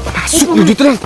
Masuk di tren.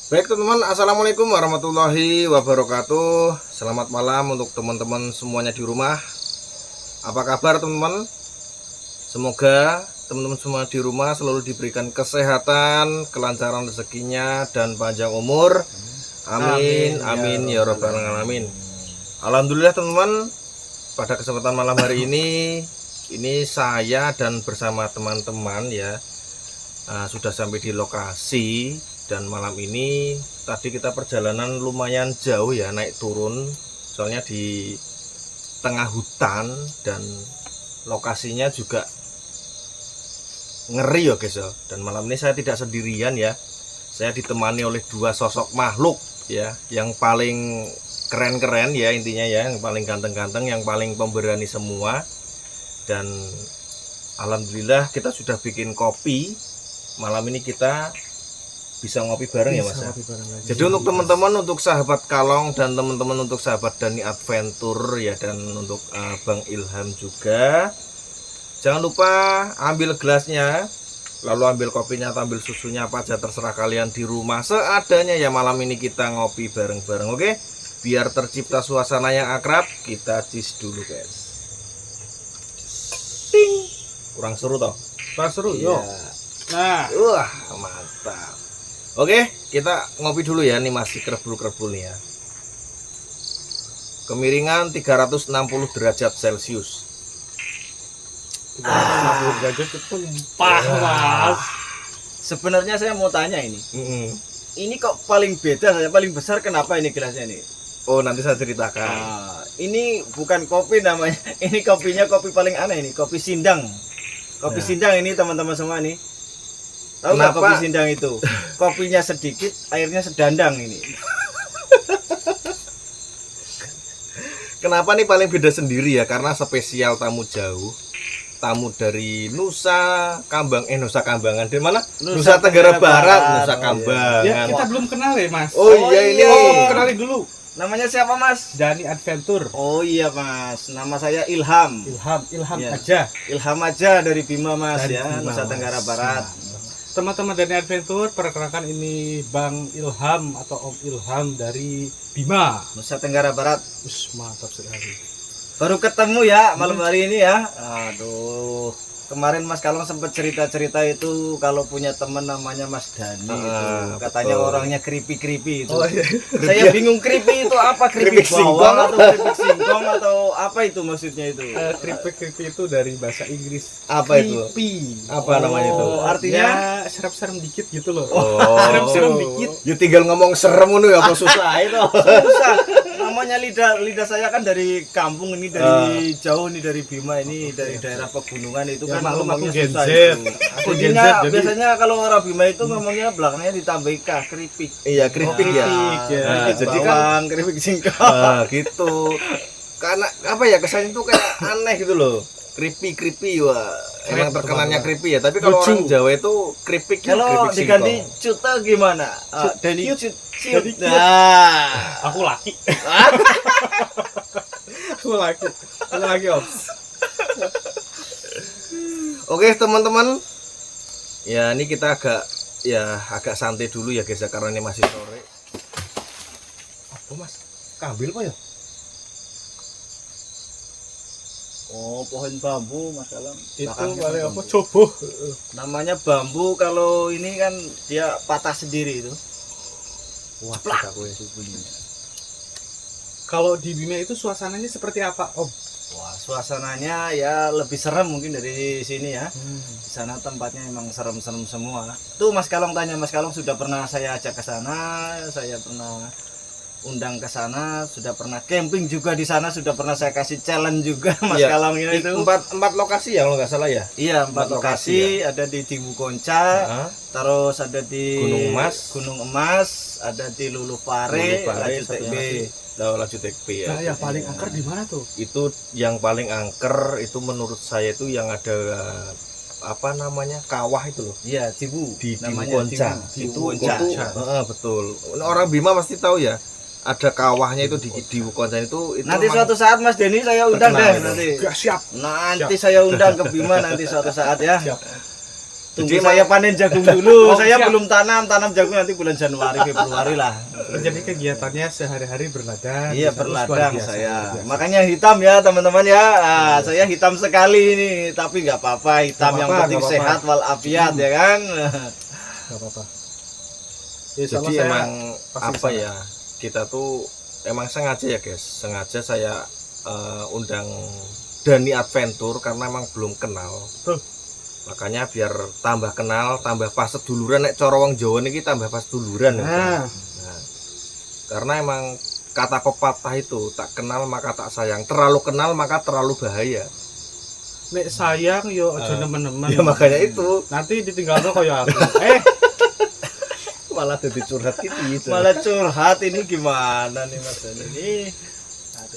Baik teman-teman, assalamualaikum warahmatullahi wabarakatuh. Selamat malam untuk teman-teman semuanya di rumah. Apa kabar teman-teman? Semoga teman-teman semua di rumah selalu diberikan kesehatan, kelancaran rezekinya, dan panjang umur. Amin, amin ya rabbal alamin. Alhamdulillah teman-teman, pada kesempatan malam hari ini saya dan bersama teman-teman ya sudah sampai di lokasi. Dan malam ini tadi kita perjalanan lumayan jauh ya, naik turun, soalnya di tengah hutan dan lokasinya juga ngeri ya guys ya. Dan malam ini saya tidak sendirian ya, saya ditemani oleh dua sosok makhluk ya, yang paling keren-keren ya intinya ya, yang paling ganteng-ganteng, yang paling pemberani semua. Dan alhamdulillah kita sudah bikin kopi. Malam ini kita bisa ngopi bareng ya mas ya. Jadi untuk teman-teman, untuk sahabat Kalong dan teman-teman untuk sahabat Dani Adventure ya, dan untuk Bang Ilham juga, jangan lupa ambil gelasnya, lalu ambil kopinya atau ambil susunya apa aja terserah kalian di rumah seadanya ya. Malam ini kita ngopi bareng-bareng, oke? Biar tercipta suasana yang akrab, kita cheers dulu guys. Ting. Kurang seru toh? Kurang seru, Iya. yo. Nah, Wah, mantap. Oke, kita ngopi dulu ya. Ini masih kerebul-kerebul nih ya. Kemiringan 360 derajat Celcius. 360 derajat itu limpah, Mas. Sebenarnya saya mau tanya ini. Mm-mm. Ini kok paling beda, saya paling besar kenapa ini gelasnya ini? Oh, nanti saya ceritakan. Ini bukan kopi namanya. Ini kopinya kopi paling aneh ini, kopi sindang. Kopi Nah. sindang ini teman-teman semua nih. Tahu nggak Kenapa? kopi sindang itu? Kopinya sedikit, airnya sedandang ini. Kenapa nih paling beda sendiri ya? Karena spesial tamu jauh. Tamu dari Nusa Kambangan. Dari mana? Nusa Tenggara Barat, Nusa Oh, Kambangan. Ya, kita belum kenal ya, Mas. Oh iya ini. iya. Kenalin dulu. Namanya siapa Mas? Dani Adventure. Oh iya Mas, nama saya Ilham. Ilham Iya. aja. Ilham aja dari Bima Mas Dari ya, Bima, Nusa Mas. Tenggara Barat. Teman-teman Dani Adventure, perkenalkan ini Bang Ilham atau Om Ilham dari Bima. Nusa Tenggara Barat. Mantap sekali. Baru ketemu ya malam hari ini ya. Aduh, kemarin Mas Kalong sempat cerita-cerita itu kalau punya teman namanya Mas Dani itu. Katanya betul. orangnya creepy itu. Oh, iya. Saya bingung creepy itu apa? Keripik Creepy singkong bawang atau keripik singkong atau apa itu maksudnya itu? Keripik itu dari bahasa Inggris. Apa itu? Creepy. Apa namanya itu? Artinya? Ya, serem-serem dikit gitu loh. Oh. Serem-serem dikit. Ya tinggal ngomong serem ngono ya apa susah itu. Susah. Namanya lidah saya kan dari kampung ini, dari jauh nih, dari Bima ini, dari daerah pegunungan itu Ya, kan maklum aku ngomongnya Gen susah Z. itu. Aku Gen Z, Jadinya jadi biasanya kalau orang Bima itu ngomongnya belakangnya ditambah K, keripik. Iya, keripik ya. keripik, ya. Nah, Keripik jadi kan bawang, keripik singkong. nah, gitu. Karena apa ya kesannya tuh kayak aneh gitu loh. Creepy wah. Emang Keren, terkenalnya teman-teman. creepy ya, tapi kalau Lucu. orang Jawa itu keripik Kalau keripik diganti singkong. Cuta gimana? Dani Cute. Cut. Dani Cute. Nah. Aku laki. Aku laki Om. Oke, teman-teman. Ya, ini kita agak santai dulu ya guys ya, karena ini masih sore. Apa Mas? Kambil apa ya? Oh, pohon bambu Mas Alam. Itu Belakangnya paling bambu. apa? Coba. Namanya bambu, kalau ini kan dia patah sendiri itu. Wah, Ceplak. aku ya. Kalau di Bima itu suasananya seperti apa, Om? Wah, suasananya ya lebih serem mungkin dari sini ya. Di sana tempatnya emang serem-serem semua. Tuh Mas Kalong tanya, Mas Kalong sudah pernah saya ajak ke sana, saya pernah undang ke sana, sudah pernah camping juga di sana, sudah pernah saya kasih challenge juga Mas Iya. Kalong ini itu. Empat lokasi ya kalau nggak salah ya. Iya, empat 4 lokasi, ada di Tibu Konca, Hah? terus ada di Gunung Emas. ada di Lulu Pare, Lulu Pare, Laju satu TB. lagi. Lanjut TP ya. Nah, yang paling angker di mana tuh? Itu yang paling angker itu menurut saya itu yang ada apa namanya kawah itu loh Iya, Tibu. di Namanya Konca. Tibu Itu Konca. betul. Orang Bima pasti tahu ya. Ada kawahnya itu di Konca itu Nanti emang suatu saat Mas Denny saya undang terkenal deh itu. nanti. Gak siap. Nanti saya undang ke Bima nanti suatu saat ya. Tunggu Jadi saya panen jagung dulu. Oh, Saya siap. belum tanam jagung nanti bulan Januari Februari lah. Jadi kegiatannya sehari-hari berladang. Iya, Terus berladang luar biasa, saya. luar biasa. Makanya hitam ya teman-teman ya. Ah, saya hitam sekali ini, tapi nggak apa-apa. Hitam Nggak yang apa-apa, penting nggak sehat walafiat ya kan. Gak apa-apa. Ya, sama jadi saya emang pasti apa kesana. ya kita tuh emang sengaja ya guys, sengaja saya undang Dani Adventure karena emang belum kenal. Betul. Makanya biar tambah kenal, tambah pas seduluran nek cara wong Jawa niki tambah pas seduluran. Nah, Nah, karena emang kata pepatah itu tak kenal maka tak sayang, terlalu kenal maka terlalu bahaya. nek sayang yo aja nemen-nemen. Ya makanya itu Nanti ditinggal kaya aku. malah jadi curhat gitu. Malah curhat ini gimana nih Mas Dani ini.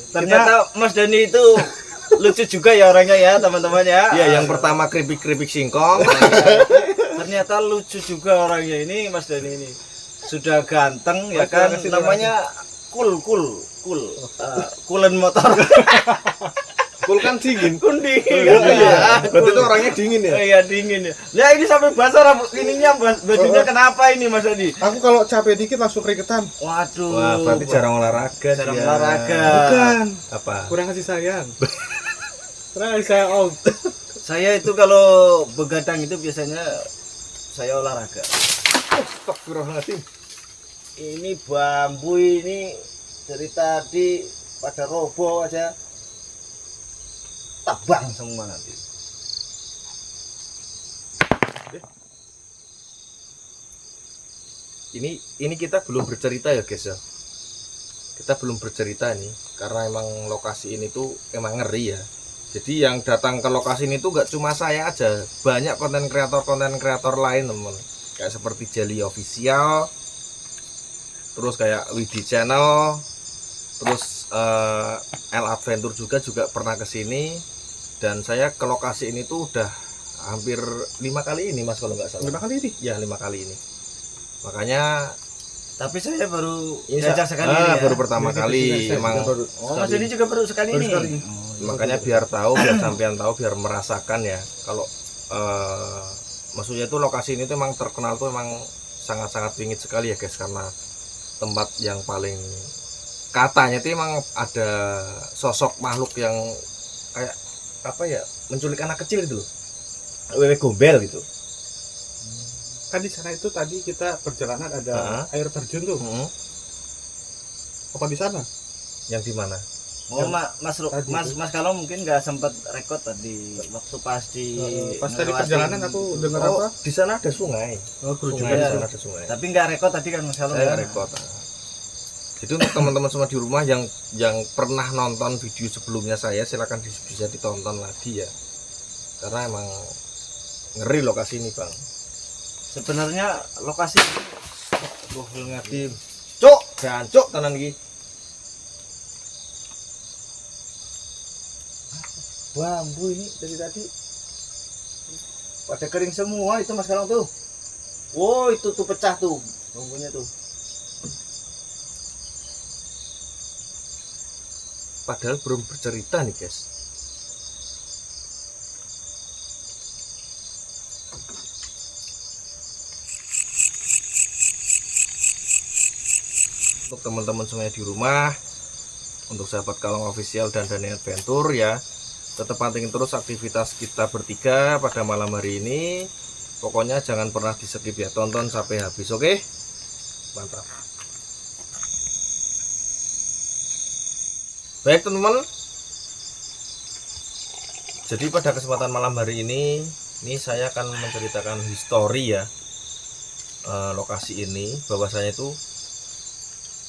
Ternyata Mas Dani itu lucu juga ya orangnya ya teman-teman ya. Iya, yang pertama keripik singkong. Ternyata lucu juga orangnya ini Mas Dani ini. Sudah ganteng ya Mas, kan, makasih, namanya cool. Kulen motor. Kul kan dingin. Kun dingin Iya. kan ya. Berarti itu orangnya dingin ya? Iya dingin ya. Lah ini sampai basah rambut ininya bajunya kenapa ini Mas Adi? Aku kalau capek dikit langsung keringetan. Waduh. Wah, berarti jarang olahraga. Jarang dia. olahraga. Bukan. Apa? Kurang kasih sayang. Kurang kasih sayang Om. Saya itu kalau begadang itu biasanya saya olahraga. Astagfirullahaladzim. Ini bambu ini dari tadi pada roboh aja tabang semua nanti. Ini kita belum bercerita ya guys ya. Kita belum bercerita nih karena emang lokasi ini tuh emang ngeri ya. Jadi yang datang ke lokasi ini tuh gak cuma saya aja, banyak konten kreator lain teman. Kayak seperti Jelly Official, terus kayak Widi Channel, terus L Adventure juga pernah kesini. Dan saya ke lokasi ini tuh udah hampir 5 kali ini Mas kalau nggak salah. 5 kali ini? Ya 5 kali ini. Makanya Tapi saya baru ini diajak sekali ini ya. baru pertama kali emang. Oh, Mas ini juga baru sekali ini. Makanya biar tahu, biar sampean tahu, biar merasakan ya. Kalau maksudnya itu lokasi ini tuh emang terkenal tuh emang sangat-sangat bingit sekali ya guys, karena tempat yang paling katanya tuh emang ada sosok makhluk yang kayak apa ya, menculik anak kecil gitu loh, wewe gombel gitu. Kan di sana itu tadi kita perjalanan ada air terjun tuh. Apa di sana? Yang di mana? Oh, Mas kalau mungkin nggak sempat rekod tadi waktu pas di pas tadi perjalanan aku dengar Oh, apa? di sana ada sungai. Oh, Sungai di sana ada sungai. Tapi nggak rekod tadi kan Mas kalau Saya nggak rekod. Jadi untuk teman-teman semua di rumah yang pernah nonton video sebelumnya saya, silakan bisa ditonton lagi ya. Karena emang ngeri lokasi ini, Bang. sebenarnya lokasi Ngadim. Cuk, jancuk tenan iki. bambu ini dari tadi pada kering semua itu Mas Kalong tuh. Oh, itu tuh pecah tuh bambunya tuh. Padahal belum bercerita nih, guys. Untuk teman-teman semuanya di rumah, untuk sahabat Kalong Official dan Daniel Adventure ya, tetap pantengin terus aktivitas kita bertiga pada malam hari ini. Pokoknya jangan pernah di skip ya, tonton sampai habis, oke? Mantap. Baik teman-teman, jadi pada kesempatan malam hari ini saya akan menceritakan histori ya, lokasi ini, bahwasanya itu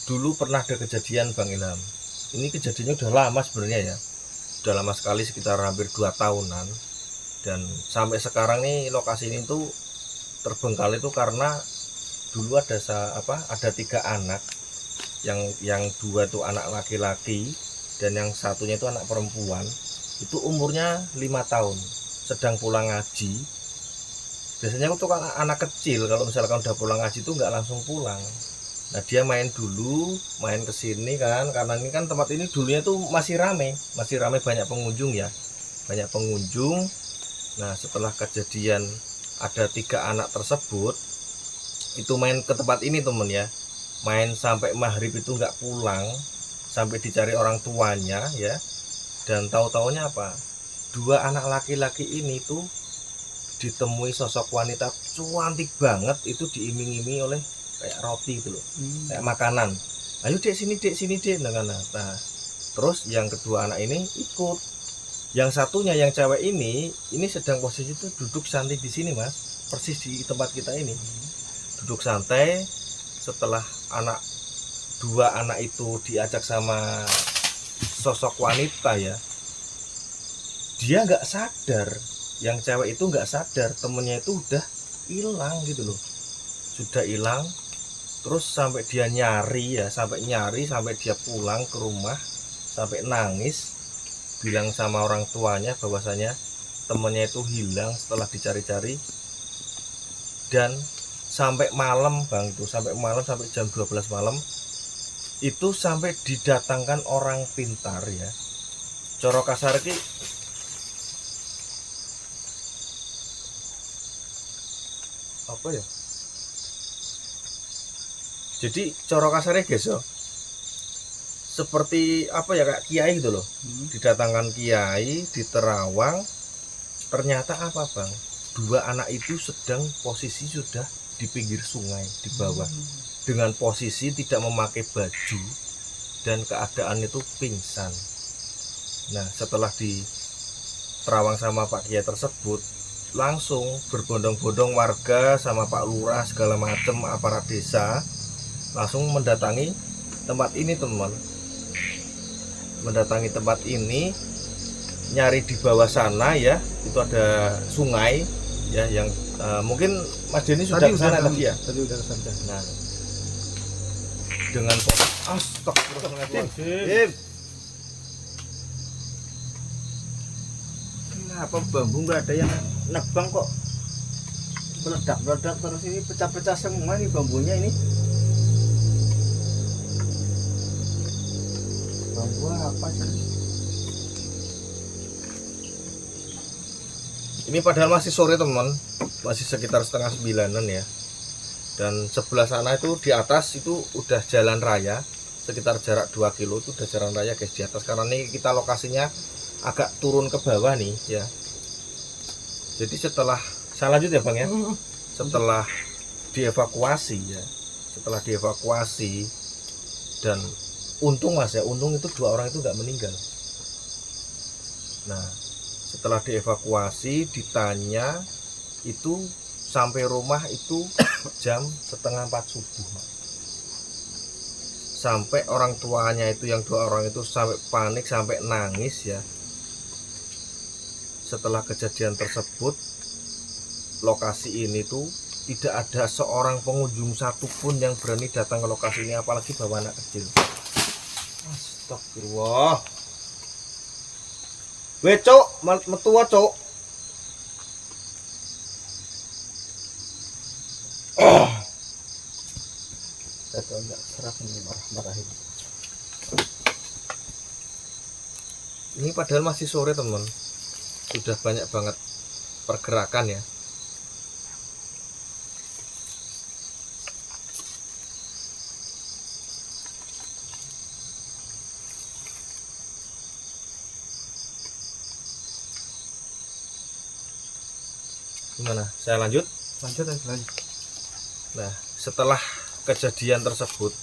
dulu pernah ada kejadian Bang Ilham. Ini kejadiannya udah lama sebenarnya ya, udah lama sekali, sekitar hampir 2 tahunan. Dan sampai sekarang nih lokasi ini tuh terbengkalai itu karena dulu ada 3 anak, yang 2 tuh anak laki-laki dan yang satunya itu anak perempuan. Itu umurnya 5 tahun, sedang pulang ngaji. Biasanya untuk anak kecil kalau misalkan udah pulang ngaji itu nggak langsung pulang. Nah dia main dulu, main kesini kan, karena ini kan tempat ini dulunya tuh masih rame banyak pengunjung ya, banyak pengunjung. Nah setelah kejadian ada 3 anak tersebut itu main ke tempat ini temen ya, main sampai maghrib itu nggak pulang, sampai dicari orang tuanya ya. Dan tahu-taunya apa, 2 anak laki-laki ini tuh ditemui sosok wanita cantik banget, itu diiming-imingi oleh kayak roti gitu loh, kayak makanan. Ayo dek sini dek, nah, terus yang kedua anak ini ikut. Yang satunya yang cewek ini sedang posisi itu duduk santai di sini Mas, persis di tempat kita ini, duduk santai. Setelah 2 anak itu diajak sama sosok wanita ya, dia nggak sadar, yang cewek itu nggak sadar temennya itu udah hilang gitu loh, sudah hilang. Terus sampai dia nyari, sampai dia pulang ke rumah, sampai nangis, bilang sama orang tuanya bahwasanya temennya itu hilang setelah dicari-cari. Dan sampai malam Bang, itu sampai jam 12 malam itu sampai didatangkan orang pintar ya, Coro kasar ki apa ya? Jadi coro kasarnya guys ya, seperti apa ya, kayak kiai gitu loh. Didatangkan kiai di Terawang, ternyata apa bang, dua anak itu sedang posisi sudah di pinggir sungai di bawah, dengan posisi tidak memakai baju dan keadaan itu pingsan. Nah setelah di Terawang sama Pak Kiai tersebut, langsung berbondong-bondong warga sama Pak Lurah segala macam aparat desa langsung mendatangi tempat ini teman, mendatangi tempat ini, nyari di bawah sana ya, itu ada sungai ya yang mungkin Mas Denny sudah ke sana tadi ya. Tadi udah kesana. Nah, dengan astagfirullahaladzim. Kenapa bambu nggak ada yang nebang kok meledak-meledak terus, ini pecah-pecah semua nih bambunya ini. Bambu apa sih? Ini padahal masih sore teman, masih sekitar setengah 9-an ya. Dan sebelah sana itu di atas itu udah jalan raya, sekitar jarak 2 kilo itu udah jalan raya guys di atas. Karena ini kita lokasinya agak turun ke bawah nih ya. Jadi setelah saya lanjut ya bang ya, setelah dievakuasi ya, setelah dievakuasi dan untung mas ya, untung itu 2 orang itu nggak meninggal. Nah setelah dievakuasi ditanya itu sampai rumah itu jam setengah 4 subuh Mas. Sampai orang tuanya itu yang 2 orang itu sampai panik, sampai nangis ya. Setelah kejadian tersebut, lokasi ini tuh tidak ada seorang pengunjung satupun yang berani datang ke lokasi ini, apalagi bawa anak kecil. Astagfirullah. Weh cok, metua cok. Ini padahal masih sore teman, sudah banyak banget pergerakan ya. Gimana? Saya lanjut? Lanjut. Nah, setelah kejadian tersebut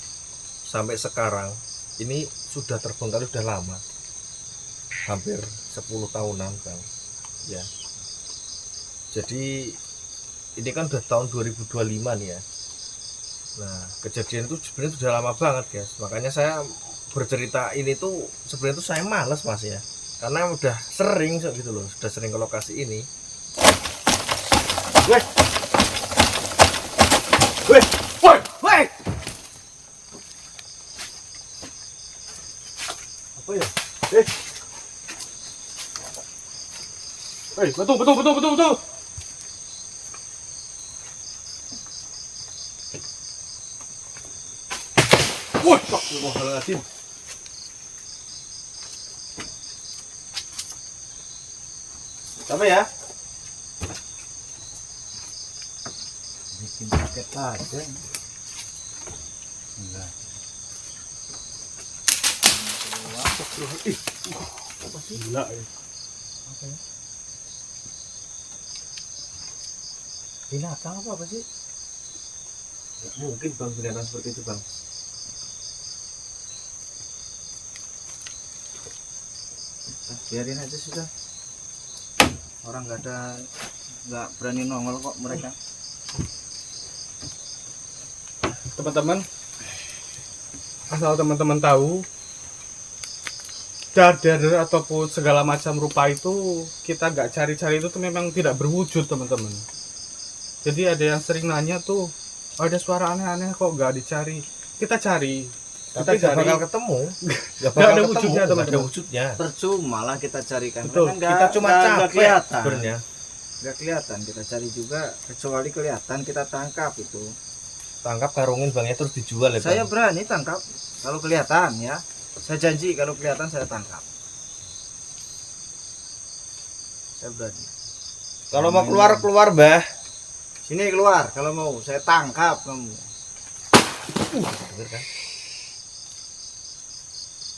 sampai sekarang ini sudah terbengkalai, sudah lama, hampir 10 tahunan Bang ya. Jadi ini kan udah tahun 2025 nih ya. Nah kejadian itu sebenarnya sudah lama banget guys, makanya saya bercerita ini tuh sebenarnya tuh saya males mas ya, karena udah sering gitu loh, sudah sering ke lokasi ini. Weh, weh, woi, woi. Apa ya? Betul. Wah, astagfirullahaladzim. Apa ya? Bikin paket aja. Enggak. Apa sih? Gila ya. Apa ya? Binatang apa sih? Gak mungkin bang binatang seperti itu bang. Nah, biarin aja sudah. Orang nggak berani nongol kok mereka. Teman-teman, asal teman-teman tahu, dar ataupun segala macam rupa itu kita nggak cari-cari itu tuh memang tidak berwujud teman-teman. Jadi ada yang sering nanya tuh, ada suara aneh-aneh kok nggak dicari. Kita cari, Tapi kita gak bakal ketemu. Gak bakal ada ketemu, wujudnya, gak ada teman-teman. wujudnya. Percuma lah kita carikan. Betul. Karena Kita cuma capek kelihatan. sebenarnya. Nggak kelihatan kita cari juga, kecuali kelihatan kita tangkap itu. Tangkap, karungin bang ya, terus dijual ya bang. Saya berani tangkap kalau kelihatan ya. Saya janji kalau kelihatan saya tangkap. Saya berani. Kalau mau keluar keluar, Mbah. Sini keluar, kalau mau saya tangkap kamu. Dengar kan?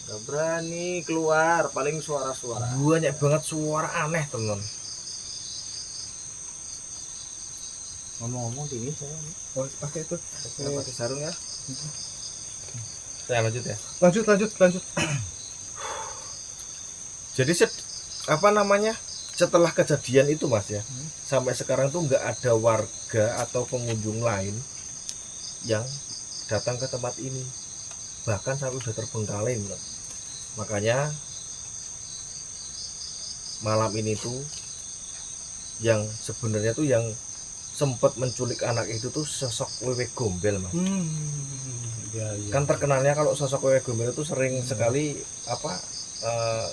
Gak berani keluar, paling suara-suara. Banyak banget suara aneh, teman. Ngomong-ngomong ini saya Oh, pakai itu. pakai sarung ya. Saya lanjut ya. Lanjut. Jadi apa namanya? Setelah kejadian itu, Mas ya, sampai sekarang tuh nggak ada warga atau pengunjung lain yang datang ke tempat ini, bahkan sampai sudah terbengkalai, Bro. Makanya malam ini tuh yang sebenarnya tuh yang sempat menculik anak itu tuh sosok Wewe Gombel, Mas. Ya. Kan terkenalnya kalau sosok Wewe Gombel itu sering sekali apa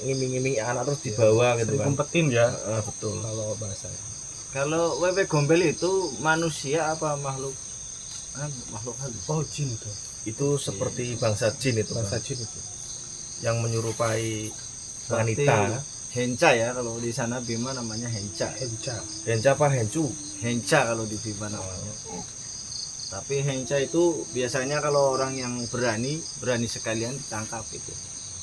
ngiming-ngiming anak terus dibawa gitu kan. Kumpetin ya. Betul. Kalau bahasanya. Kalau wewe gombel itu manusia apa makhluk? Makhluk halus. Oh, jin itu. Itu seperti bangsa jin itu, Bahasa Bang. jin itu. Yang menyerupai Berarti wanita. henca ya, kalau di sana Bima namanya henca. Henca. Henca apa hencu? Henca kalau di Bima namanya. Tapi henca itu biasanya kalau orang yang berani sekalian ditangkap itu.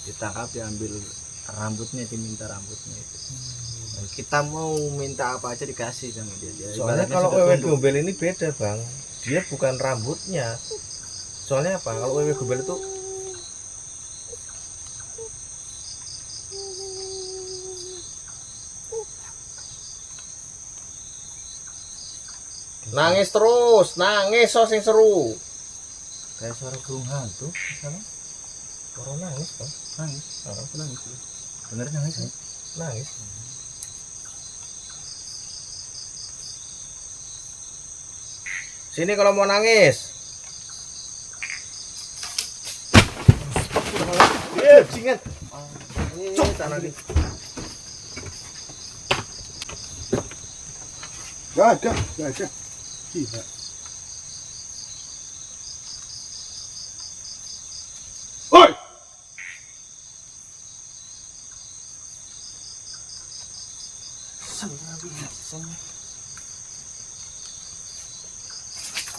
Ditangkap, diambil rambutnya, diminta rambutnya itu. Dan kita mau minta apa aja dikasih sama dia. Soalnya Ibaratnya kalau sudah Wewe tunduk. Gombel ini beda, Bang. Dia bukan rambutnya. Soalnya apa? Kalau Wewe Gombel itu nangis terus, nangis so sing seru. Kayak suara burung hantu misalnya. Orang nangis, Bang. Nangis. Nangis. Bener nangis kan? Nangis. Sini kalau mau nangis. Jingan. Cuk sana nih. Gak ada. Gila. Oi!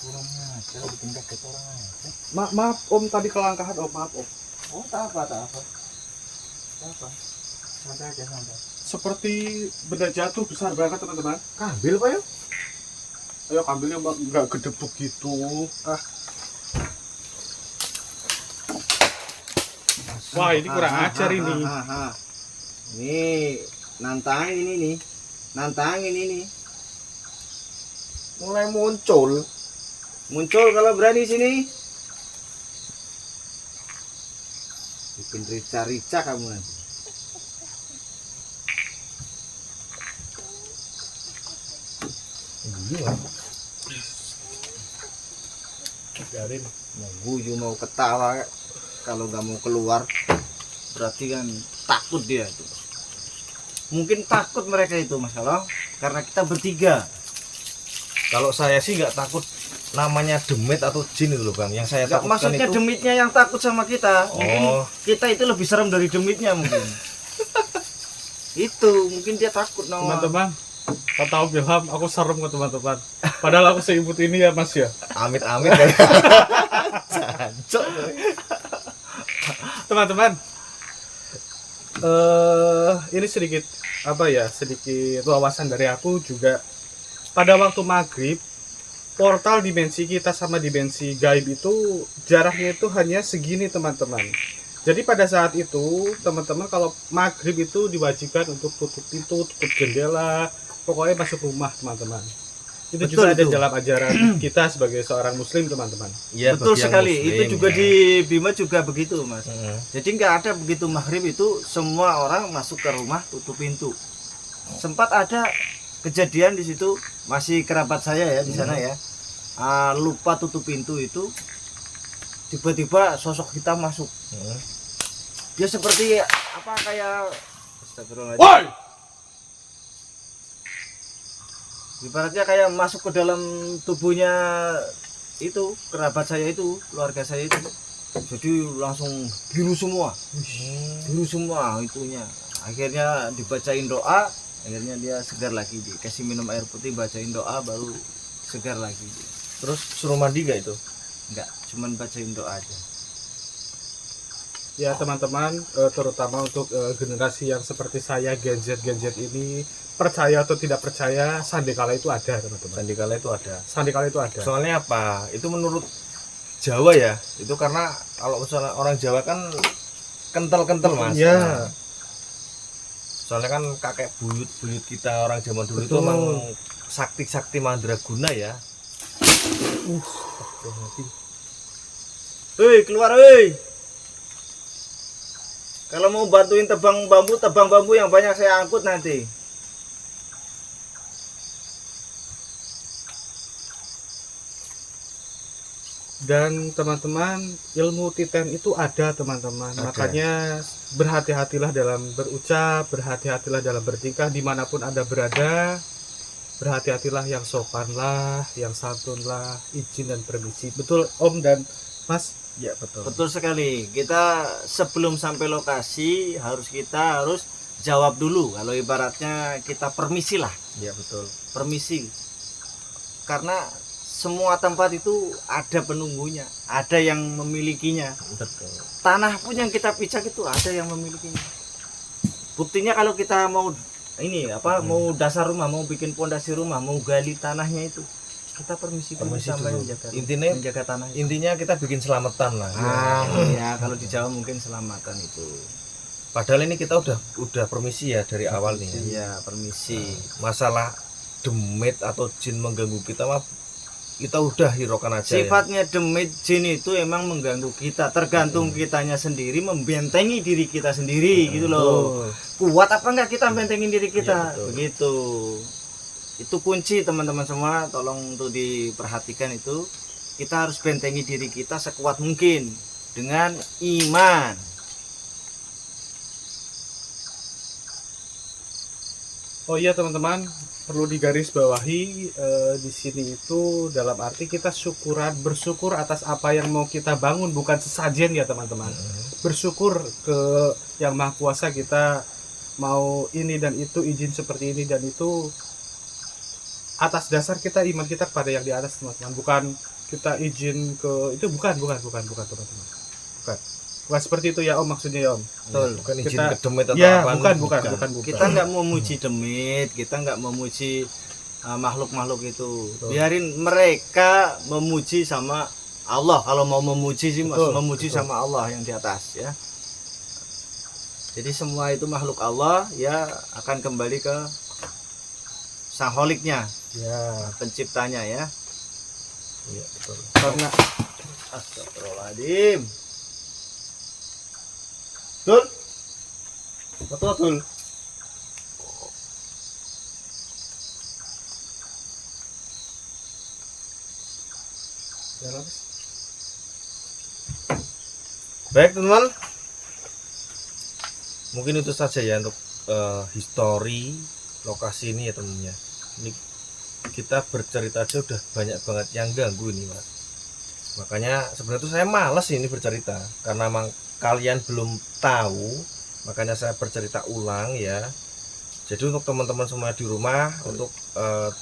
Kurang aja, bikin kaget orang aja. Maaf Om, tadi kelangkahan Om, maaf Om. Oh, tak apa. Santai aja, santai. Seperti benda jatuh besar banget teman-teman. Kambil Pak yuk. Ayo ambilnya Mbak, nggak gede begitu. Wah, ini kurang ajar ini. Nih, nantangin ini nih. Nantangin ini. Mulai muncul. Muncul kalau berani sini. Bikin rica-rica kamu nanti. Iya. Biarin. Mau guyu mau ketawa kalau nggak mau keluar berarti kan takut dia itu. Mungkin takut mereka itu Mas Kalong karena kita bertiga. Kalau saya sih nggak takut namanya demit atau jin itu loh Bang. Yang saya Nggak, takutkan maksudnya itu demitnya yang takut sama kita. Mungkin Oh. kita itu lebih serem dari demitnya mungkin. Itu mungkin dia takut nama. Teman-teman, kata Om Ilham, aku serem ke teman-teman. Padahal aku seibut ini ya Mas ya. amit-amit ya. Jancok. Teman-teman, ini sedikit sedikit wawasan dari aku juga. Pada waktu maghrib, portal dimensi kita sama dimensi gaib itu jaraknya itu hanya segini teman-teman. Jadi pada saat itu teman-teman kalau maghrib itu diwajibkan untuk tutup pintu, tutup jendela, pokoknya masuk rumah teman-teman. Itu Betul, juga ada itu. dalam ajaran kita sebagai seorang muslim teman-teman. Iya, Betul bagi yang sekali. muslim, Itu juga ya. di Bima juga begitu Mas. Mm-mm. Jadi nggak ada begitu maghrib itu semua orang masuk ke rumah tutup pintu. Sempat ada kejadian di situ masih kerabat saya ya di sana ya. Lupa tutup pintu itu tiba-tiba sosok hitam masuk. Mm. Dia seperti apa kayak Astagfirullahaladzim. Woi! Ibaratnya kayak masuk ke dalam tubuhnya itu kerabat saya itu, keluarga saya itu. Jadi langsung biru semua itunya. Akhirnya dibacain doa, Akhirnya dia segar lagi, dikasih minum air putih, bacain doa, baru segar lagi. Terus suruh mandi gak itu? Enggak, cuman bacain doa aja. Ya teman-teman, terutama untuk generasi yang seperti saya, Gen Z ini, percaya atau tidak percaya, sandikala itu ada teman-teman. Sandikala itu ada. Sandikala itu ada. Soalnya apa? Itu menurut Jawa ya. Itu karena kalau misalnya orang Jawa kan kental-kental mas. Iya. Nah, soalnya kan kakek buyut kita orang zaman dulu itu Betul. emang sakti mandraguna ya. Hei, keluar hei. Kalau mau bantuin tebang bambu yang banyak saya angkut nanti. Dan teman-teman, ilmu titen itu ada teman-teman. Ada. Makanya berhati-hatilah dalam berucap, berhati-hatilah dalam bertingkah dimanapun Anda berada. Berhati-hatilah, yang sopan lah, yang santun lah, izin dan permisi. Betul Om dan Mas? Iya betul. Betul sekali. Kita sebelum sampai lokasi kita harus jawab dulu. Kalau ibaratnya kita permisi lah, Iya betul. permisi. Karena semua tempat itu ada penunggunya, ada yang memilikinya. Betul. Tanah pun yang kita pijak itu ada yang memilikinya. Buktinya kalau kita mau mau dasar rumah, mau bikin pondasi rumah, mau gali tanahnya itu, kita permisi dulu Permisi sama dulu. yang jaga, Intinya- menjaga tanah itu. Intinya kita bikin selamatan lah. Ya kalau di Jawa mungkin selamatan itu. Padahal ini kita udah permisi ya dari awal nih. Iya, permisi. Masalah demit atau jin mengganggu kita mah kita udah hiraukan aja ya. Sifatnya demit jin itu emang mengganggu kita, tergantung kitanya sendiri membentengi diri kita sendiri gitu loh. Kuat apa enggak kita bentengin diri kita? Iya, betul. Begitu. Itu kunci teman-teman semua, tolong untuk diperhatikan itu. Kita harus bentengi diri kita sekuat mungkin dengan iman. Oh iya teman-teman, perlu digarisbawahi di sini itu dalam arti kita bersyukur atas apa yang mau kita bangun, bukan sesajen ya teman-teman. Bersyukur ke yang Maha Kuasa, kita mau ini dan itu, izin seperti ini dan itu atas dasar kita iman kita kepada yang di atas teman-teman. Bukan kita izin ke itu, bukan teman-teman. Bukan seperti itu ya Om, maksudnya ya Om. Betul. Bukan izin Kita- ke demit atau Ya, apaan. bukan. Kita nggak memuji demit, kita nggak memuji makhluk-makhluk itu. Betul. Biarin mereka memuji sama Allah. Kalau mau memuji sih mas, Betul, memuji betul. sama Allah yang di atas ya. Jadi semua itu makhluk Allah ya akan kembali ke sang holiknya, Ya, penciptanya ya. Iya betul. karena Astagfirullahaladzim. Betul. Baik teman-teman, mungkin itu saja ya untuk histori lokasi ini ya temennya. Ini kita bercerita aja udah banyak banget yang ganggu ini mas. Makanya sebenarnya tuh saya malas ini bercerita karena emang kalian belum tahu, makanya saya bercerita ulang ya. Jadi untuk teman-teman semua di rumah, untuk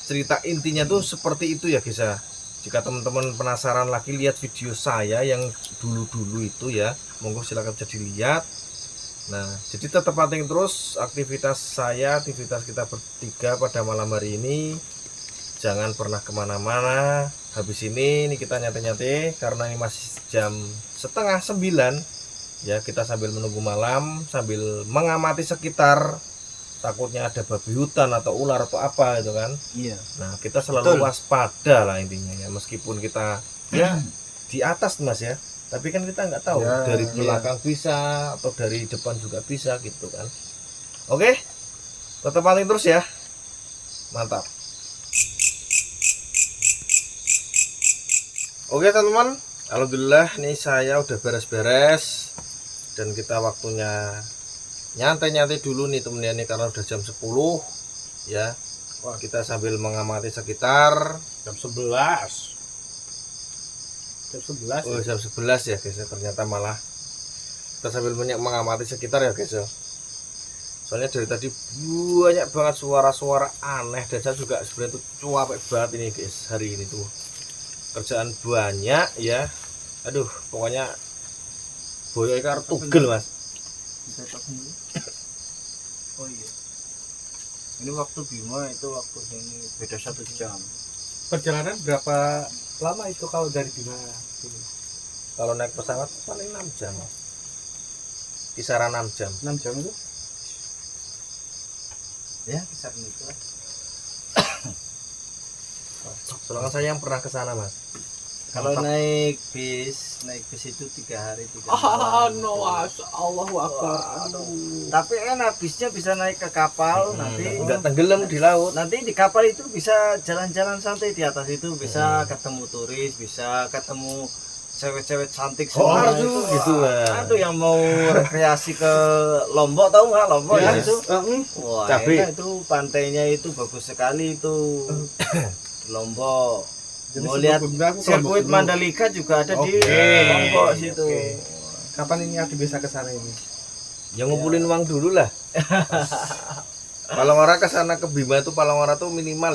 cerita intinya tuh seperti itu ya guys ya. Jika teman-teman penasaran lagi lihat video saya yang dulu-dulu itu ya, monggo silakan bisa dilihat. Nah, jadi tetap pantengin terus aktivitas saya, aktivitas kita bertiga pada malam hari ini. Jangan pernah kemana-mana. Habis ini kita nyate-nyate karena ini masih jam 8:30 ya, kita sambil menunggu malam, sambil mengamati sekitar. Takutnya ada babi hutan atau ular atau apa gitu kan. Iya. Nah, kita selalu Betul. waspada lah intinya ya, meskipun kita ya di atas mas ya, tapi kan kita nggak tahu Ya, dari iya. belakang bisa atau dari depan juga bisa gitu kan. Oke, tetap pantengin terus ya, mantap. Oke teman-teman, alhamdulillah nih saya udah beres-beres dan kita waktunya nyantai-nyantai dulu nih temen-temen nih karena udah jam 10 ya. Wah, kita sambil mengamati sekitar. jam 11. Jam 11. Oh, jam 11 ya guys ya, ternyata malah kita sambil mengamati sekitar ya guys ya. Soalnya dari tadi banyak banget suara-suara aneh dan saya juga sebenarnya tuh capek banget ini guys hari ini tuh. Kerjaan banyak ya. Aduh, pokoknya boyo iki arep tugel, Mas. Bisa tok dulu. Oh iya. Ini waktu Bima itu waktu ini beda 1 jam. Perjalanan berapa lama itu kalau dari Bima sini? Kalau naik pesawat paling 6 jam. Kisaran 6 jam. 6 jam itu? Ya, kisaran itu lah. Soalnya saya yang pernah ke sana, Mas. Kalau naik bis itu 3 hari 3 malam. no, Allahu Akbar. Tapi enak bisnya bisa naik ke kapal nanti. Enggak tenggelam di laut. Nanti di kapal itu bisa jalan-jalan santai di atas itu, bisa ketemu turis, bisa ketemu cewek-cewek cantik semua aduh, itu. gitu, Mas. Aduh, yang mau rekreasi ke Lombok, tahu nggak Lombok ya Yes. itu? Wah, Cabe. enak itu pantainya itu bagus sekali itu. Di Lombok. Jadi Mau lihat sebelum aku ke sirkuit Lombok dulu. Mandalika juga ada di Oke. Lombok situ. Oke. Kapan ini aku bisa ke sana ini? Ya ngumpulin uang dulu lah. Kalau orang ke sana ke Bima itu Palangora tuh minimal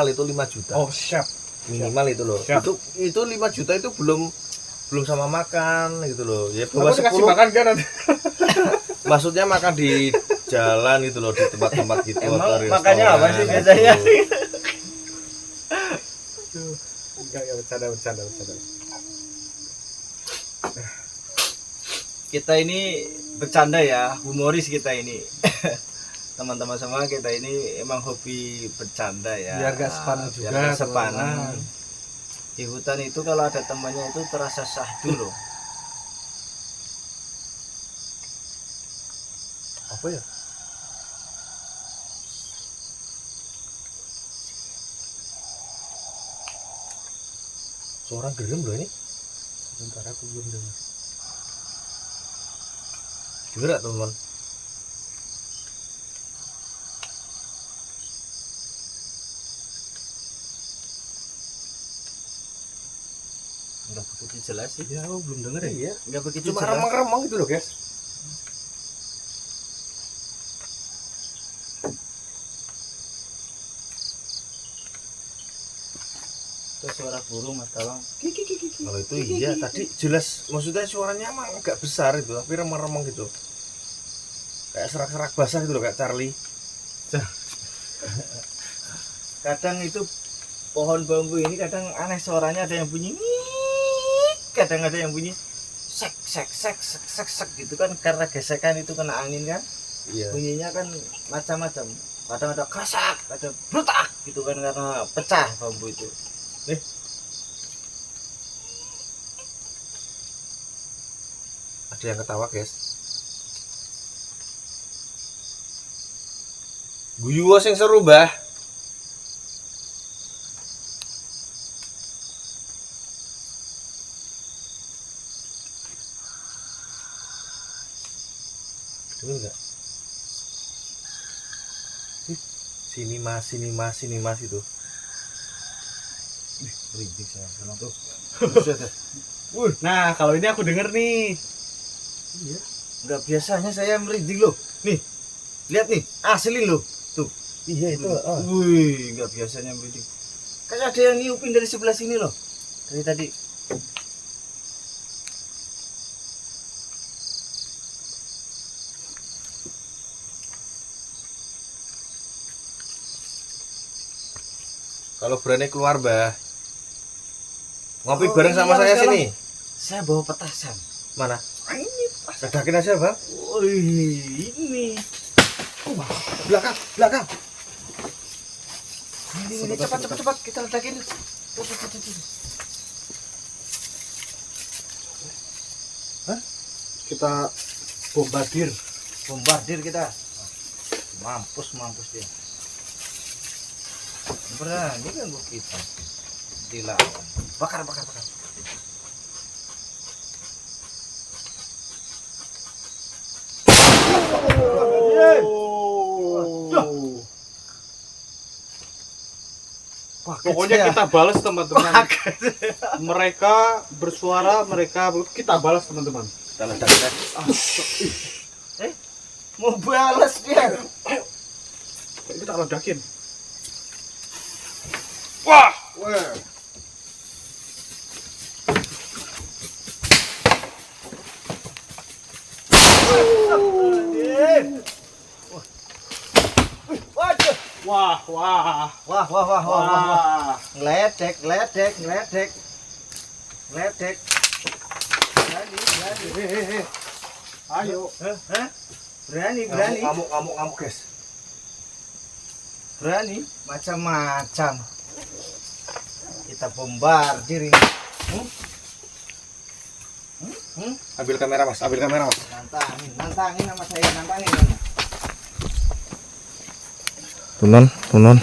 itu 5 juta. Oh, siap. Minimal itu loh. Siap. Itu 5 juta itu belum sama makan gitu loh. Ya Aku bawa dikasih 10. makan kan nanti. Maksudnya makan di jalan gitu loh, di tempat-tempat gitu Emang atau di makannya restoran apa sih biasanya? gitu. Enggak ya, bercanda. Kita ini bercanda ya, humoris kita ini. Teman-teman semua kita ini emang hobi bercanda ya. Biar gak sepaneng juga, Biar gak sepaneng. teman-teman. Di hutan itu kalau ada temannya itu terasa syahdu loh. Apa ya? Suara gerem loh ini. Sebentar aku belum dengar. Dengar gak teman-teman? Enggak begitu jelas sih. Ya, aku belum dengar ya. Iya. Enggak begitu Cuma jelas. remang-remang gitu loh guys. Itu suara burung Mas Kalong. Kalau itu iya tadi jelas, maksudnya suaranya emang agak besar itu tapi remang-remang gitu. Kayak serak-serak basah gitu loh, kayak Charlie. Kadang itu pohon bambu ini kadang aneh suaranya, ada yang bunyi "ngiik", kadang ada yang bunyi sek sek sek sek sek sek gitu kan, karena gesekan itu kena angin kan. Iya. Bunyinya kan macam-macam, kadang ada krasak, ada brutak gitu kan karena pecah bambu itu. Ada yang ketawa guys. Guyu sing seru, Mbah. Dengar enggak? Sini mas itu. Merinding saya sekarang tuh. Nah, kalau ini aku denger nih. Iya. Enggak biasanya saya merinding loh. Nih. Lihat nih, asli loh. Tuh. Iya itu. Wih, enggak biasanya merinding. Kayak ada yang niupin dari sebelah sini loh. Dari tadi. Kalau berani keluar, Mbah. Ngopi bareng sama iya, saya Mas sini. Saya bawa petasan. Mana? Ini petasan. Ledakin aja, Bang. Wih, ini. Belakang. Ini cepat kita ledakin. Kita bombardir. Bombardir kita. Mampus dia. Berani kan bu kita dilawan. Bakar. Pokoknya kita balas teman-teman. Mereka bersuara, kita balas teman-teman. Kita ledakin aja. Mau balas dia. Itu tak ledakin. Wah. Waduh. Wah, wah. Wah. Ngledek. Berani. Ayo. Hah? Berani. Ngamuk guys. Berani macam-macam. Kita bombardir ini. Ambil kamera mas. Nantangin sama saya, nantangin. Tunon.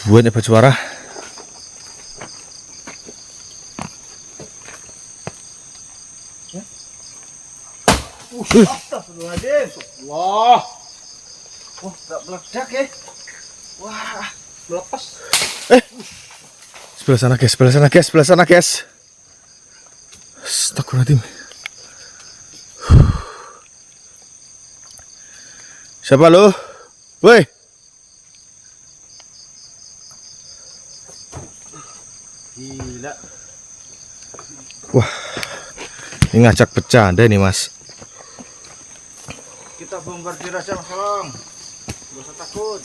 Buat baju suara. Astagfirullahaladzim. Wah, Wah, tak meledak ya. Wah, melepas. Sebelah sana guys. Astagfirullahaladzim. Siapa lo? Woi. gila. Wah. Ini ngajak bercanda nih mas. Kita bombardir aja Mas Kalong. Gak usah takut.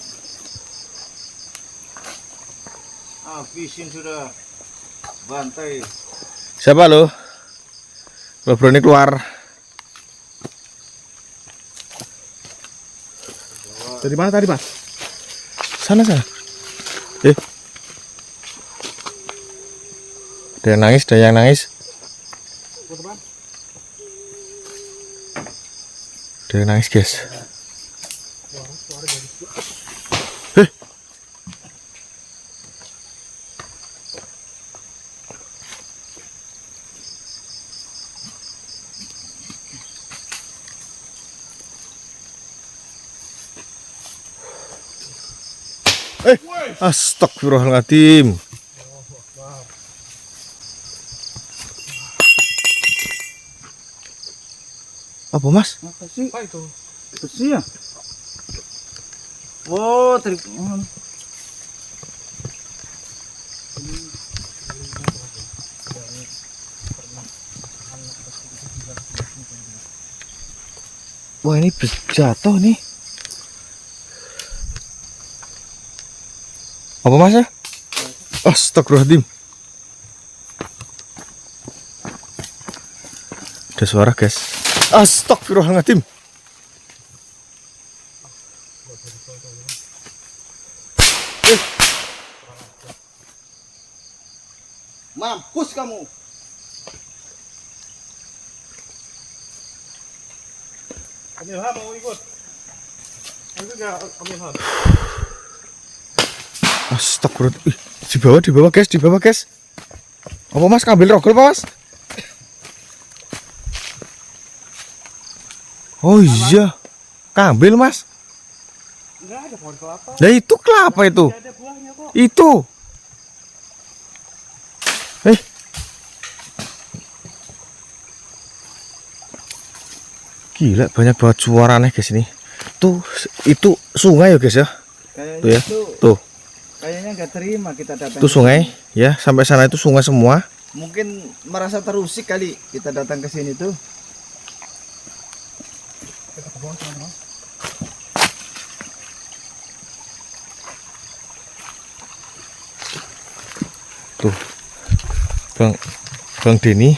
Habisin sudah. Bantai. Siapa lo? Kalau berani keluar. Dari mana tadi, Mas? Sana. Ada yang nangis. Ada yang nangis guys. Astagfirullahaladzim. Apa mas? Apa sih? Apa itu? Besi ya? Oh, Wah ini jatuh nih. Apa mas ya? Astagfirullahaladzim. Ada suara guys. Astagfirullahaladzim. mampus kamu. Amilham mau ikut? Ikut nggak Amilham? Astagfirullah. Di bawah guys. Apa mas ngambil rogol apa mas? Oh iya, ngambil mas. Nggak ada pohon kelapa. Nah itu kelapa itu. Nggak ada buahnya kok. Itu. Gila banyak banget suara aneh guys ini. Itu sungai ya guys ya. Kayaknya Tuh ya. Tuh. Kayaknya nggak terima kita datang. Itu sungai ya, sampai sana itu sungai semua. Mungkin merasa terusik kali kita datang ke sini tuh. Tuh. Bang Denny.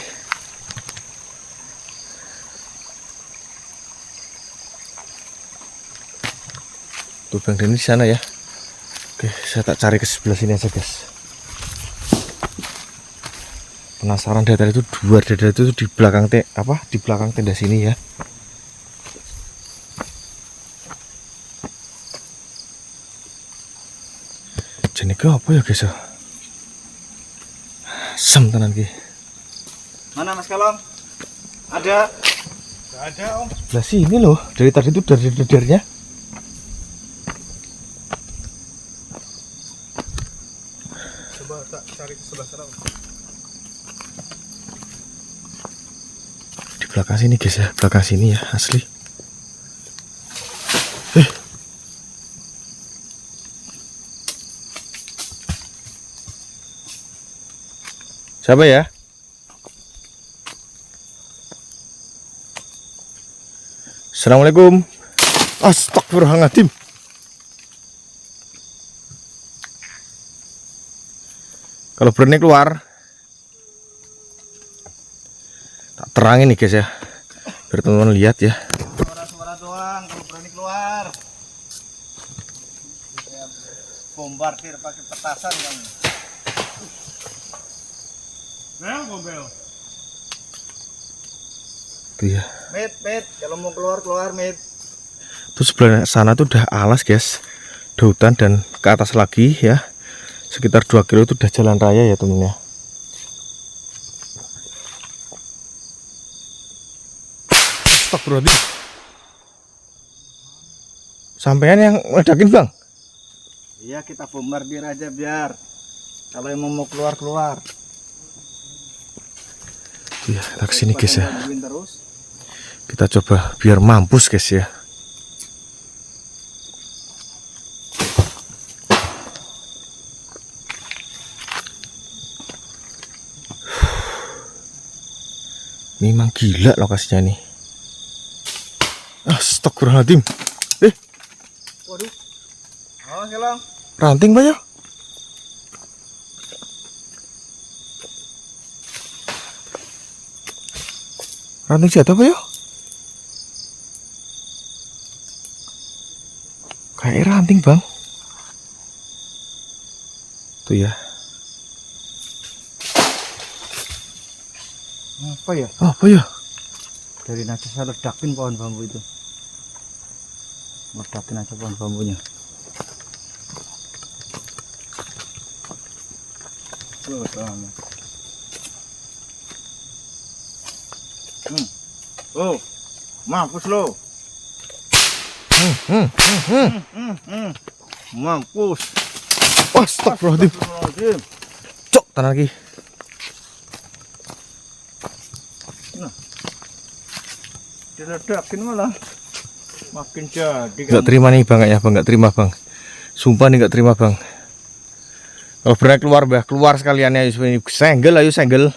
Tuh Bang Denny di sana ya. Oke, saya tak cari ke sebelah sini aja guys. Penasaran dari tadi itu dua dari itu di belakang di belakang tenda sini ya. Jenis ke apa ya guys ya? Asam tenan ki. Mana Mas Kalong? Ada? Nggak ada om. Lah sini loh, dari tadi itu dari Coba tak cari ke sebelah sana om. Belakang sini guys ya, belakang sini ya asli. Siapa ya? Assalamualaikum. Astagfirullahaladzim. Kalau berani keluar, tak terangin nih guys ya, biar teman-teman lihat ya. Suara-suara doang kalau berani keluar. Saya bombardir pakai petasan kan. Bel. Tuh ya. Met, kalau mau keluar, Met. Tuh sebelah sana tuh udah alas guys, udah hutan, dan ke atas lagi ya, sekitar 2 kilo itu udah jalan raya ya temen ya. Astagfirullahaladzim. Sampean yang ledakin bang? Iya, kita bombardir aja biar kalau yang mau keluar. Iya, kita kesini guys ya. Terus. Kita coba biar mampus guys ya. Memang gila lokasinya nih. Astagfirullahaladzim. Waduh. Oh, Silong. Ranting banyak. Ranting jatuh apa ya? Kayak ranting bang. Tuh ya. Apa ya? Apa ya? Dari nanti saya ledakin pohon bambu itu. Ledakin aja pohon bambunya. Oh, mampus lo. Mampus. Astagfirullahaladzim. Cok, tanah lagi. Diledakin malah makin jadi. Nggak terima nih bang ya bang, nggak terima bang. Sumpah nih nggak terima bang. Kalau berani keluar bah, keluar sekalian ya. Senggel, ayo senggel.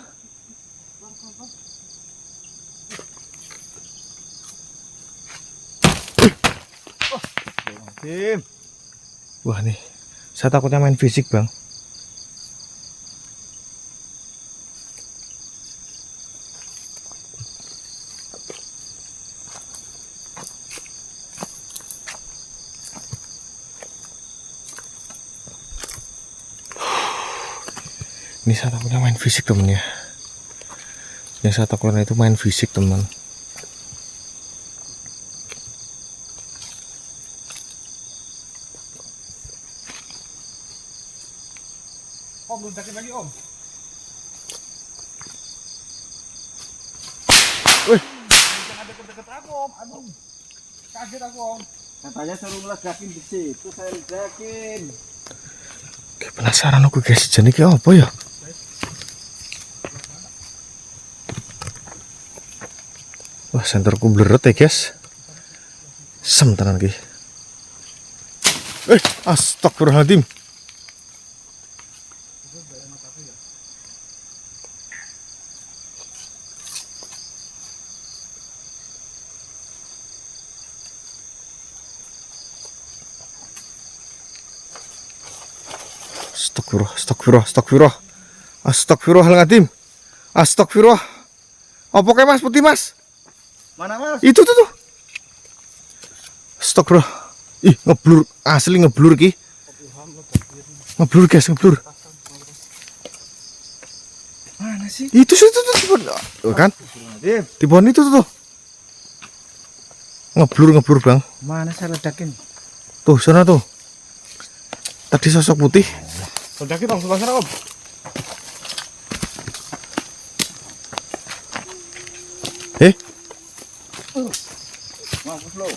Wah nih, saya takutnya main fisik bang. Ini saya takutnya main fisik temen ya. Yang saya takutnya itu main fisik teman. Om, ledakin lagi om. Wih. Jangan deket-deket aku om. Aduh, kaget aku om. Katanya suruh ngeledakin di situ, saya ledakin. Kayak penasaran aku guys, jadi kayak apa ya? Wah, senterku bleret ya guys. Sem tenan ki. Astagfirullahaladzim. Astagfirullahaladzim. Astagfirullah. Apa kayak mas putih mas? Mana mas? Itu tuh. Astagfirullah. Ih, ngeblur, asli ngeblur ki. Ngeblur guys, ngeblur. Mana sih? Itu tuh kan? Di pohon itu tuh. Ngeblur bang. Mana saya ledakin? Tuh sana tuh. Tadi sosok putih. Ledakin om, sebelah sana om. Mampus lo.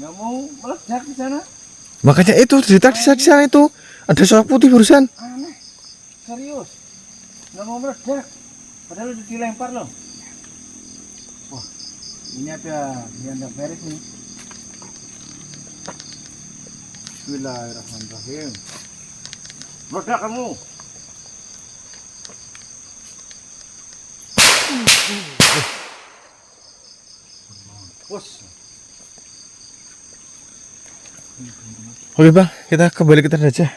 Nggak mau meledak di sana? Makanya itu tadi sana itu ada sosok putih barusan. Aneh. Nggak mau meledak. Padahal udah dilempar loh. Wah, ini ada yang nggak beres nih. Bismillahirrahmanirrahim. Meledak kamu. Bos. Oke bang, kita kembali ke tenda aja.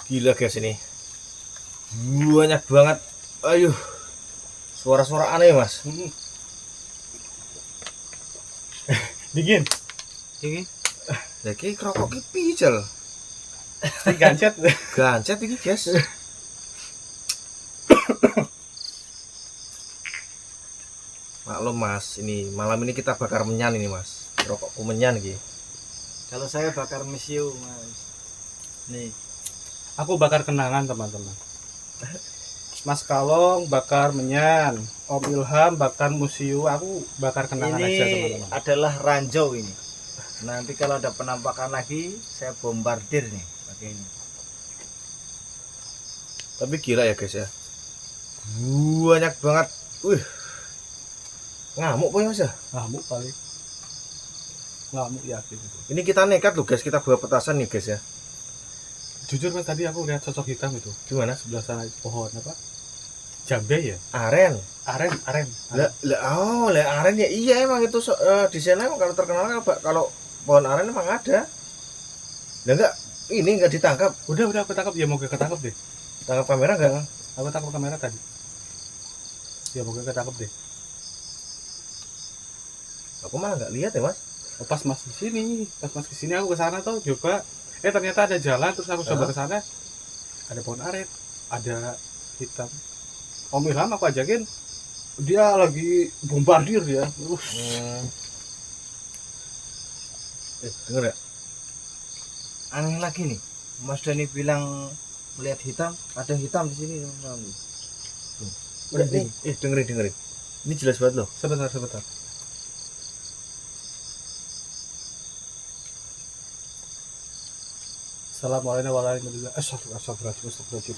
Gila guys ini, banyak banget. Ayo, suara-suara aneh mas. Dingin. Lagi kerokok ki pijel. Gancet. Gancet ini guys. Maklum mas, ini malam ini kita bakar menyan ini mas. Rokokku menyan gitu. Kalau saya bakar mesiu, Mas. Nih. Aku bakar kenangan teman-teman. Mas Kalong bakar menyan, Om Ilham bakar musiu, aku bakar kenangan Ini aja teman-teman. adalah ranjau ini. Nanti kalau ada penampakan lagi, saya bombardir nih pakai ini. Tapi gila ya guys ya, banyak banget. Ngamuk pokoknya mas ya. Ngamuk kali. Ngamuk yakin itu. Ini kita nekat loh guys, kita bawa petasan nih guys ya. Jujur mas, tadi aku lihat sosok hitam itu. Gimana? Sebelah sana itu pohon apa? Jambe ya? Aren. Aren. Lah aren ya, iya emang itu di sana emang kalau terkenal kalau pohon aren emang ada. Lah enggak, ini enggak ditangkap. Udah aku tangkap. Ya mau ketangkap deh. Tangkap kamera enggak? Aku tangkap kamera tadi. Ya mau ketangkap deh. Aku malah enggak lihat ya mas. Oh, pas mas di sini, aku ke sana tuh coba. Ternyata ada jalan, terus aku coba ke sana. Ada pohon aren, ada hitam. Om Ilham aku ajakin, dia lagi bombardir dia. Denger ya? Aneh lagi nih. Mas Dani bilang melihat hitam, ada hitam di sini teman-teman. Dengerin. Ini jelas banget loh. Sebentar. Assalamualaikum warahmatullahi wabarakatuh. Astagfirullahaladzim.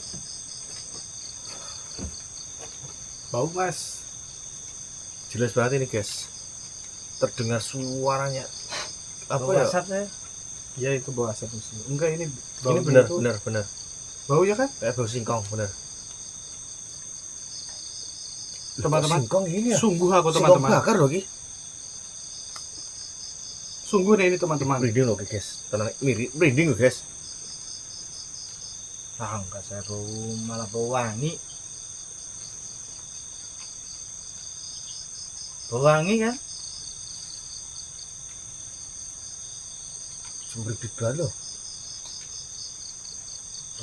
Bau mas. Jelas banget ini guys. Terdengar suaranya. Apa Bau ya? asap saya. Ya itu bau asap musuh. Enggak ini bau. Ini benar. Bau ya kan? Kayak bau singkong benar. Teman-teman. Singkong ini ya? Sungguh aku Singkong teman-teman. bakar loh Ki. Sungguh nih ini teman-teman. Merinding loh guys. Tenang, merinding loh guys. Enggak saya bau, malah bau wangi. Bau wangi kan? Sumber banget loh.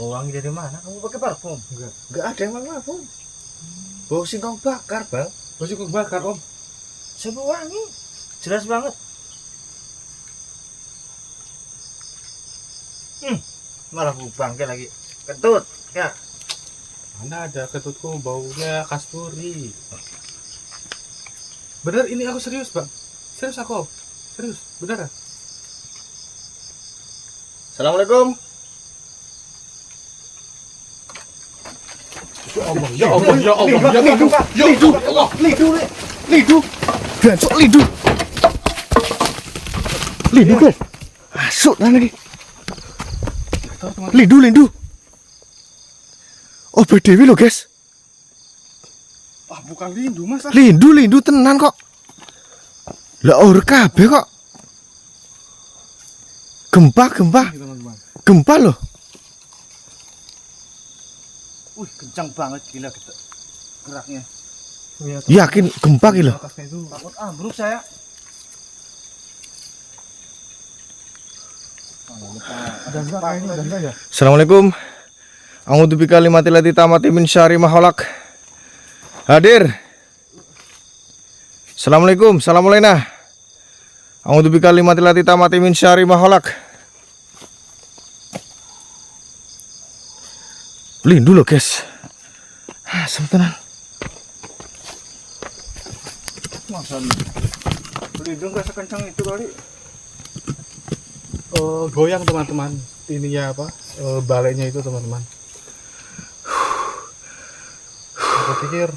Bau wangi dari mana? Kamu pakai parfum? Enggak ada yang parfum. Bau singkong bakar bang. Bau singkong bakar om. Saya bau wangi. Jelas banget. Malah bau bangke lagi. Ketut ya. Mana ada ketutku, baunya kasturi. Bener ini aku serius bang. Serius aku om. Serius beneran. Assalamualaikum. Ya Allah. Lidu. Gancok lidu. Lidu guys. Masuk lagi. Lidu. Oh BDW lo guys. Ah bukan lindu mas. Lindu tenan kok. Lah ora kabeh kok. Gempa. Teman-teman. Gempa loh. Wih, kencang banget gila geraknya. Yakin gempa gitu loh. Atasnya itu. Takut ambruk saya. Assalamualaikum. A'udzu bikalimati lati tamati min syarri ma khalaq. Hadir. Assalamualaikum. Assalamualaikum. A'udzu bikalimati lati tamati min syarri ma khalaq. Lindu loh guys. Asem tenan. Masa pelindung gak sekencang itu kali. Goyang teman-teman. Ininya apa? Baliknya itu teman-teman. Aku pikir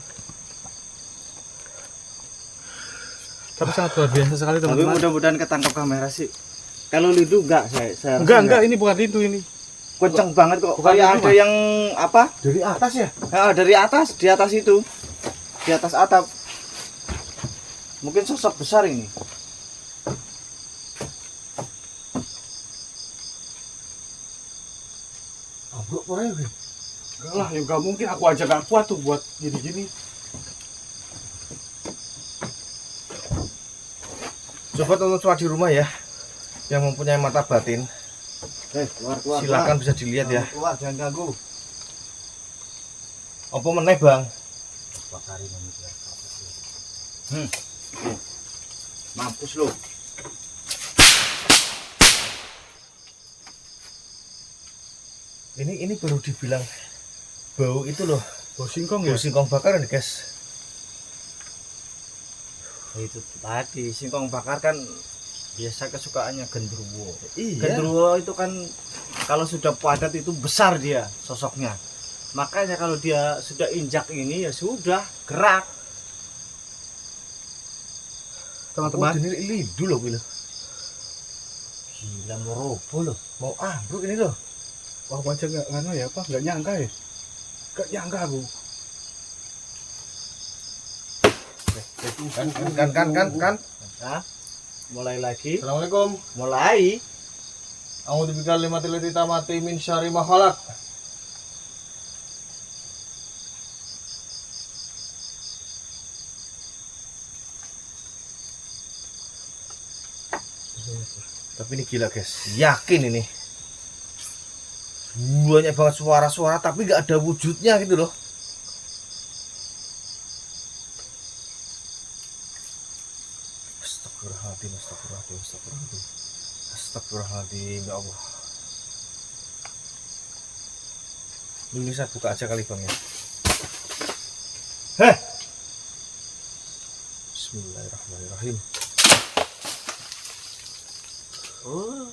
tapi sangat luar biasa sekali Tapi teman-teman. mudah-mudahan ketangkap kamera sih. Kalau lindu enggak, saya Enggak, ini bukan lindu ini. kenceng banget kok. Bukan Kayak lindu, ada Mas. yang apa? Dari atas ya? Dari atas, di atas itu. Di atas atap. Mungkin sosok besar ini. Ambruk orangnya gue. Enggak lah, ya enggak mungkin aku aja gak kuat tuh buat gini-gini. Coba teman-teman semua di rumah ya, yang mempunyai mata batin, Keluar. silakan bisa dilihat ya. Keluar, jangan ganggu. Apa meneh bang? Mampus lu. Ini baru dibilang bau itu loh, Bau singkong ya? bau singkong bakar nih guys. Itu tadi singkong bakar kan biasa kesukaannya genderuwo. Iya. Genderuwo itu kan kalau sudah padat itu besar dia sosoknya. Makanya kalau dia sudah injak ini ya sudah gerak. Teman-teman. Oh, ini lindu loh ini. Gila mau roboh loh. Mau ambruk ini loh. Wah, aku aja enggak ya apa? Enggak nyangka ya. Enggak nyangka aku. Kan. Nah, mulai lagi. Assalamualaikum. Mulai. A'udzu bikalimatillahi tamati min syarri ma khalaq. Tapi ini gila guys, yakin ini banyak banget suara-suara tapi nggak ada wujudnya gitu loh. Astagfirullahaladzim, astagfirullahaladzim, ya Allah. Ini saya buka aja kali bang ya. Heh. Bismillahirrahmanirrahim. Oh,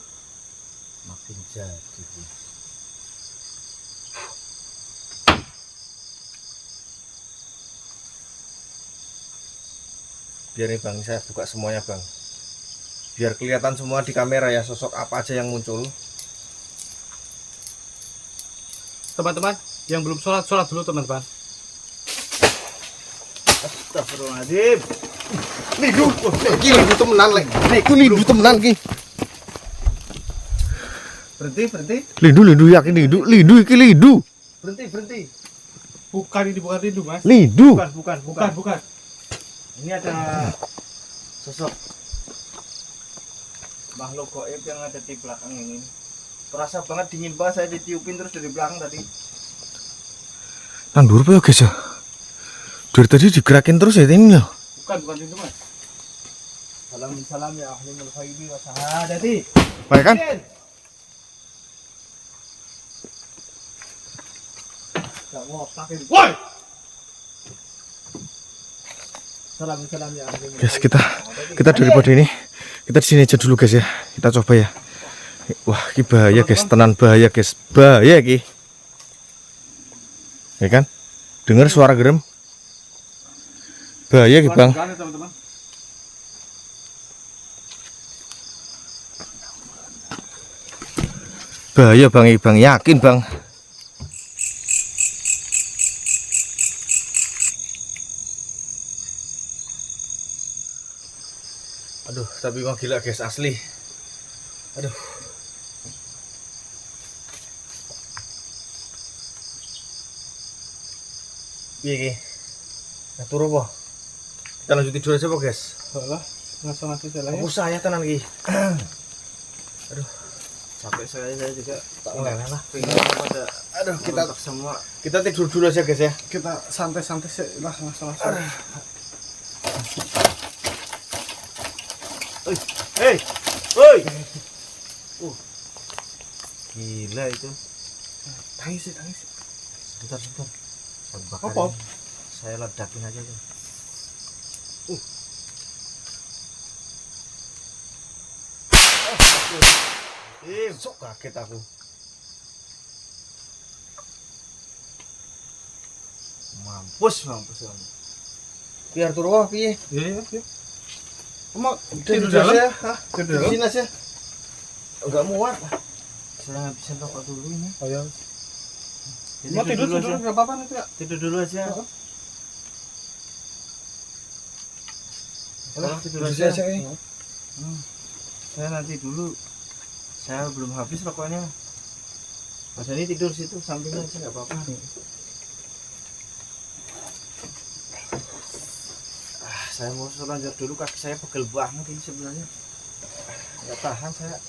makin jadi. Biar nih bang, saya buka semuanya bang. Biar kelihatan semua di kamera ya sosok apa aja yang muncul. Teman-teman, yang belum sholat dulu teman-teman. Astagfirullahaladzim. Lindu, iki lindu temenan lek. Iku lindu temenan ki. Berhenti. Lindu yakin lindu iki lindu. Berhenti. Bukan lindu, Mas. Lindu. Bukan. Ini ada sosok makhluk gaib yang ada di belakang ini. Terasa banget dingin banget, saya ditiupin terus dari belakang tadi. Nang dhuwur apa ya guys ya? Dari tadi digerakin terus ya ini loh. Bukan lindu, Mas. Salam ya ahli mulfaibi wa sahadati. Baik kan? Gak ngotak ini. Woi! Salam ya ahli mulfaibi. Guys, kita daripada ini kita di sini aja dulu guys ya. Kita coba ya. Wah, ini bahaya guys, tenan bahaya guys. Bahaya ki. Ya kan? Dengar suara gerem? Bahaya ki, Bang. Bukan, teman-teman. Bahaya Bang, Bang yakin Bang. Aduh, tapi emang gila guys, asli. Aduh. Piye iki? Nah, turu apa? Kita lanjutin dulu aja, guys. Alah, langsung mati saya ya. Aku saya tenan iki. Sampai saya juga tak Enggak lah. aduh kita semua. Kita tidur dulu aja, guys ya. Kita santai-santai sih, langsung. Hei. Woi. Gila itu. Tangis. Sebentar. Saya bakarin. Apa? Saya ledakin aja. Sok kaget aku. Mampus kamu. Biar turun piye? Iya. Kamu Tidur dalam? aja, hah? Tidur Di dalam? sini aja. Enggak muat. Saya habisin rokok dulu ini. Ayo. Jadi Mau tidur dulu tidur aja. enggak apa-apa nanti ya. Tidur dulu aja. Sekarang tidur aja. Saya nanti dulu. Saya belum habis rokoknya. Mas ini tidur situ sampingnya aja nggak apa-apa. Saya mau selanjut dulu, kaki saya pegel banget ini sebenarnya. Nggak tahan saya.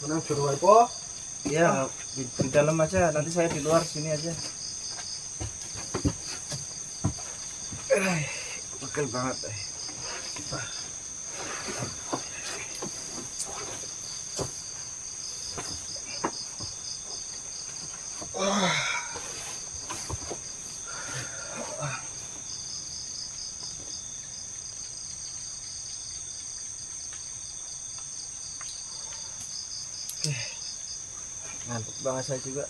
Menang juru apa? Ya di dalam aja, nanti saya di luar sini aja. Pegel banget. Ngantuk banget saya juga.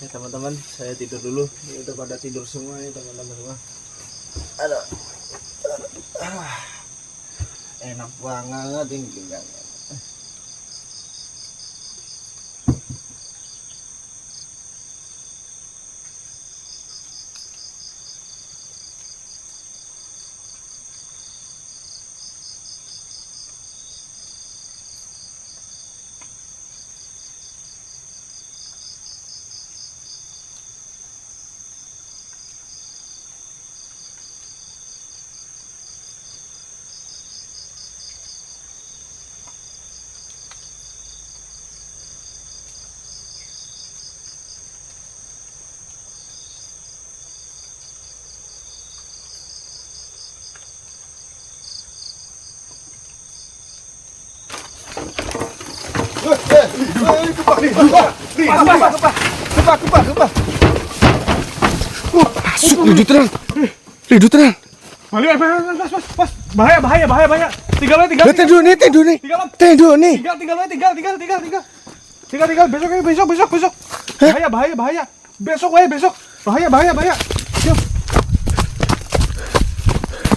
Ya teman-teman, saya tidur dulu. Ini udah pada tidur semua nih teman-teman semua. Aduh. Enak banget ini pinggangnya. Lidu tenan. Balik, pas. Bahaya. Tinggal. Tidur nih. Tinggal. Tidur nih. Tinggal. Besok. Bahaya. Besok. Bahaya. Yuk.